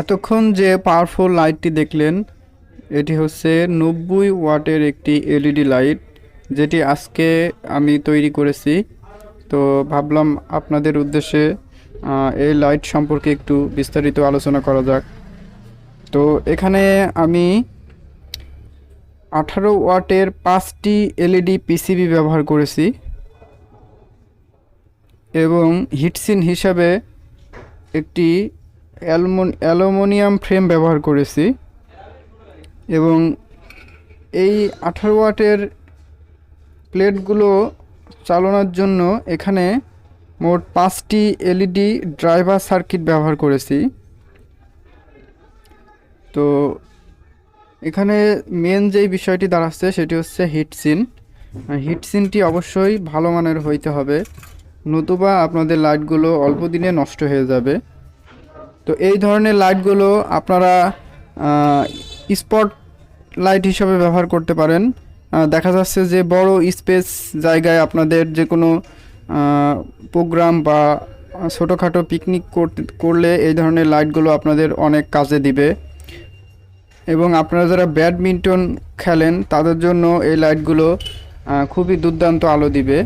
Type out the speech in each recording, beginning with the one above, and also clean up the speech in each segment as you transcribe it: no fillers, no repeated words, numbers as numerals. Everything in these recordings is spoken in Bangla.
এতক্ষণ যে পাওয়ারফুল লাইটটি দেখলেন এটি হচ্ছে 90 ওয়াটের একটি এলইডি লাইট, যেটি আজকে আমি তৈরি করেছি। তো ভাবলাম আপনাদের উদ্দেশ্যে এই লাইট সম্পর্কে একটু বিস্তারিত আলোচনা করা যাক। তো এখানে আমি 18 ওয়াটের 5টি এলইডি পিসিবি ব্যবহার করেছি এবং হিটসিন হিসাবে একটি অ্যালুমিনিয়াম ফ্রেম ব্যবহার করেছি এবং এই 18 ওয়াটের প্লেটগুলো চালানোর জন্য এখানে মোট 5টি এলইডি ড্রাইভার সার্কিট ব্যবহার করেছি। তো এখানে মেন যেই বিষয়টি দাঁড়াচ্ছে সেটি হচ্ছে হিটসিন। হিটসিনটি অবশ্যই ভালো মানের হইতে হবে, নতুবা আপনাদের লাইটগুলো অল্প দিনে নষ্ট হয়ে যাবে। তো এই ধরনের লাইটগুলো আপনারা স্পট লাইট হিসাবে ব্যবহার করতে পারেন। দেখা যাচ্ছে যে বড় স্পেস জায়গায় আপনাদের যে কোনো প্রোগ্রাম বা ছোটোখাটো পিকনিক করলে এই ধরনের লাইটগুলো আপনাদের অনেক কাজে দিবে এবং আপনারা যারা ব্যাডমিন্টন খেলেন তাদের জন্য এই লাইটগুলো খুবই দুর্দান্ত আলো দিবে।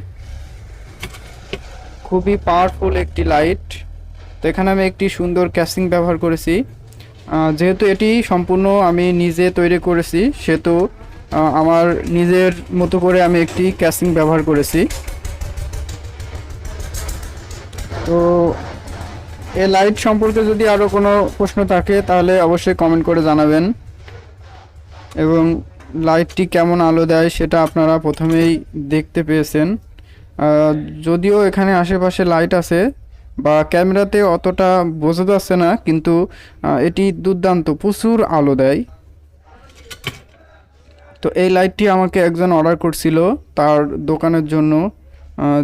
খুবই পাওয়ারফুল একটি লাইট। তো এখানে আমি একটি সুন্দর ক্যাসিং ব্যবহার করেছি। যেহেতু এটি সম্পূর্ণ আমি নিজে তৈরি করেছি সেহেতু আমার নিজের মতো করে আমি একটি ক্যাসিং ব্যবহার করেছি। তো এই লাইট সম্পর্কে যদি আরও কোনো প্রশ্ন থাকে তাহলে অবশ্যই কমেন্ট করে জানাবেন এবং লাইটটি কেমন আলো দেয় সেটা আপনারা প্রথমেই দেখতে পেয়েছেন। যদিও এখানে আশেপাশে লাইট আছে বা ক্যামেরাতে অতটা বোঝা যাচ্ছে না, কিন্তু এটি দুর্দান্ত প্রচুর আলো দেয়। তো এই লাইটটি আমাকে একজন অর্ডার করছিল তার দোকানের জন্য,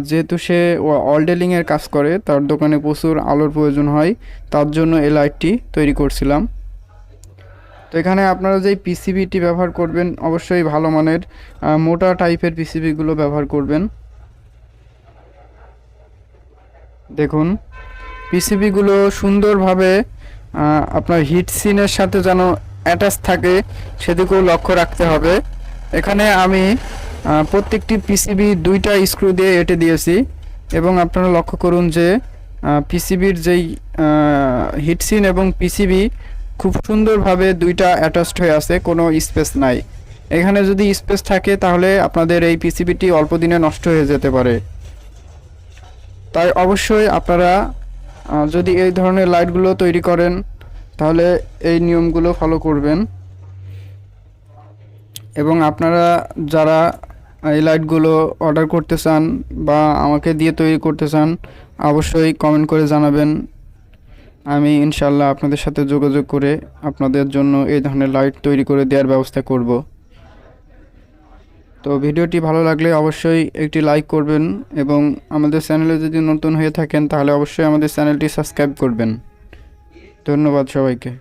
যেহেতু সে ওয়েল্ডিংয়ের কাজ করে, তার দোকানে প্রচুর আলোর প্রয়োজন হয়, তার জন্য এই লাইটটি তৈরি করছিলাম। তো এখানে আপনারা যেই পিসিবিটি ব্যবহার করবেন অবশ্যই ভালো মানের মোটা টাইপের পিসিবিগুলো ব্যবহার করবেন। দেখুন পিসিবিগুলো সুন্দরভাবে আপনার হিটসিনের সাথে যেন অ্যাটাচ থাকে সেদিকেও লক্ষ্য রাখতে হবে। এখানে আমি প্রত্যেকটি পিসিবি 2টা স্ক্রু দিয়ে এঁটে দিয়েছি এবং আপনারা লক্ষ্য করুন যে পিসিবির যেই হিটসিন এবং পিসিবি খুব সুন্দরভাবে 2টা অ্যাটাচড হয়ে আছে, কোনো স্পেস নাই। এখানে যদি স্পেস থাকে তাহলে আপনাদের এই পিসিবিটি অল্প দিনে নষ্ট হয়ে যেতে পারে। তাই অবশ্যই আপনারা যদি এই ধরনের লাইটগুলো তৈরি করেন তাহলে এই নিয়মগুলো ফলো করবেন এবং আপনারা যারা এই লাইটগুলো অর্ডার করতে চান বা আমাকে দিয়ে তৈরি করতে চান অবশ্যই কমেন্ট করে জানাবেন। আমি ইনশাল্লাহ আপনাদের সাথে যোগাযোগ করে আপনাদের জন্য এই ধরনের লাইট তৈরি করে দেওয়ার ব্যবস্থা করব। তো ভিডিওটি ভালো লাগলে অবশ্যই একটি লাইক করবেন এবং আমাদের চ্যানেলে যদি নতুন হয়ে থাকেন তাহলে অবশ্যই আমাদের চ্যানেলটি সাবস্ক্রাইব করবেন। ধন্যবাদ সবাইকে।